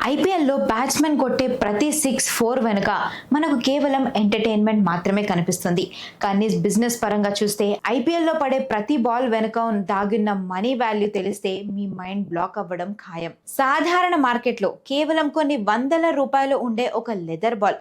ఐపీఎల్లో బ్యాట్స్మెన్ కొట్టే ప్రతి 6-4 వెనుక మనకు కేవలం ఎంటర్టైన్మెంట్ మాత్రమే కనిపిస్తుంది. కానీ బిజినెస్ పరంగా చూస్తే ఐపీఎల్లో పడే ప్రతి బాల్ వెనుక దాగిన మనీ వాల్యూ తెలిస్తే మీ మైండ్ బ్లాక్ అవ్వడం ఖాయం. సాధారణ మార్కెట్లో కేవలం కొన్ని వందల రూపాయలు ఉండే ఒక లెదర్ బాల్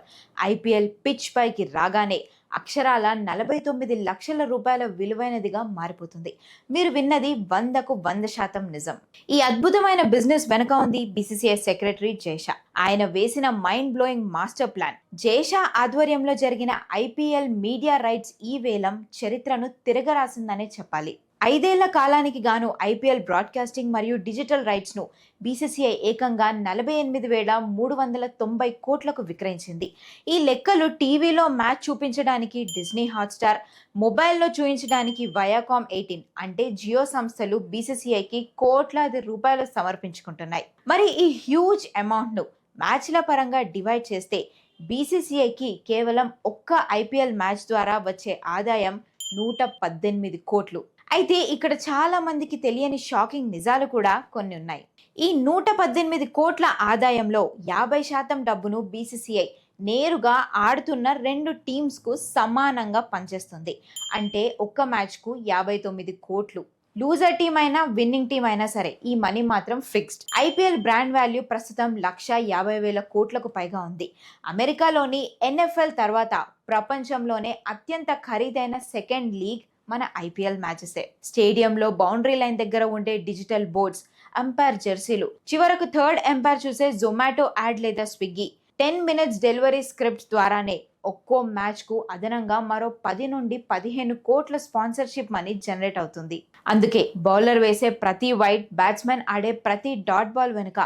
ఐపీఎల్ పిచ్ పైకి రాగానే అక్షరాల 49 లక్షల రూపాయల విలువైనదిగా మారిపోతుంది. మీరు విన్నది 100% నిజం. ఈ అద్భుతమైన బిజినెస్ వెనుక ఉంది బీసీసీఐ సెక్రటరీ జైషా. ఆయన వేసిన mind blowing master plan. Jay Shah ఆధ్వర్యంలో జరిగిన ఐపీఎల్ మీడియా రైట్స్ ఈ వేలం చరిత్రను తిరగరాసిందనే చెప్పాలి. 5 ఏళ్ల కాలానికి గాను ఐపీఎల్ బ్రాడ్కాస్టింగ్ మరియు డిజిటల్ రైట్స్ ను బీసీసీఐ ఏకంగా 48,390 కోట్లకు విక్రయించింది. ఈ లెక్కలు టీవీలో మ్యాచ్ చూపించడానికి డిజ్నీ హాట్స్టార్, మొబైల్లో చూపించడానికి వయాకామ్ 18 అంటే జియో సంస్థలు బీసీసీఐకి కోట్లాది రూపాయలు సమర్పించుకుంటున్నాయి. మరి ఈ హ్యూజ్ అమౌంట్ ను మ్యాచ్ల పరంగా డివైడ్ చేస్తే బీసీసీఐకి కేవలం ఒక్క ఐపీఎల్ మ్యాచ్ ద్వారా వచ్చే ఆదాయం 118 కోట్లు. అయితే ఇక్కడ చాలా మందికి తెలియని షాకింగ్ నిజాలు కూడా కొన్ని ఉన్నాయి. ఈ 118 కోట్ల ఆదాయంలో 50% డబ్బును బీసీసీఐ నేరుగా ఆడుతున్న 2 టీమ్స్ కు సమానంగా పనిచేస్తుంది. అంటే ఒక్క మ్యాచ్ కు 59 కోట్లు. లూజర్ టీం అయినా విన్నింగ్ టీం అయినా సరే ఈ మనీ మాత్రం ఫిక్స్డ్. ఐపీఎల్ బ్రాండ్ వాల్యూ ప్రస్తుతం 150,000 కోట్లకు పైగా ఉంది. అమెరికాలోని ఎన్ఎఫ్ఎల్ తర్వాత ప్రపంచంలోనే అత్యంత ఖరీదైన సెకండ్ లీగ్ మన ఐపీఎల్ మ్యాచెసే. స్టేడియంలో బౌండరీ లైన్ దగ్గర ఉండే డిజిటల్ బోర్డ్స్, అంపైర్ జెర్సీలు, చివరకు థర్డ్ ఎంపైర్ చూసే జొమాటో యాడ్ లేదా స్విగ్గీ 10 minutes డెలివరీ స్క్రిప్ట్ ద్వారానే ఒక్కో మ్యాచ్ కు అదనంగా మరో 10 నుండి 15 కోట్ల స్పాన్సర్షిప్ మనీ జనరేట్ అవుతుంది. అందుకే బౌలర్ వేసే ప్రతి వైడ్, బ్యాట్స్మెన్ ఆడే ప్రతి డాట్ బాల్ వెనుక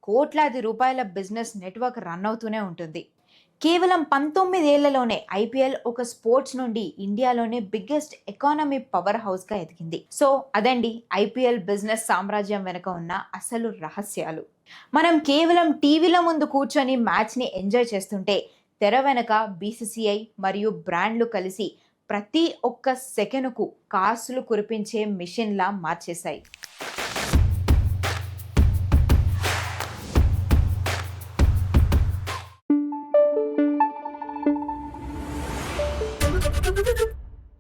కోట్లాది రూపాయల బిజినెస్ నెట్వర్క్ రన్ అవుతూనే ఉంటుంది. కేవలం 19 ఏళ్లలోనే ఐపీఎల్ ఒక స్పోర్ట్స్ నుండి ఇండియాలోనే బిగ్గెస్ట్ ఎకానమీ పవర్ హౌస్ గా ఎదిగింది. సో అదండి ఐపీఎల్ బిజినెస్ సామ్రాజ్యం వెనుక ఉన్న అసలు రహస్యాలు. మనం కేవలం టీవీల ముందు కూర్చొని మ్యాచ్ ని ఎంజాయ్ చేస్తుంటే తెర వెనక బీసీసీఐ మరియు బ్రాండ్లు కలిసి ప్రతి ఒక్క సెకనుకు కాసులు కురిపించే మిషన్ లా మార్చేశాయి.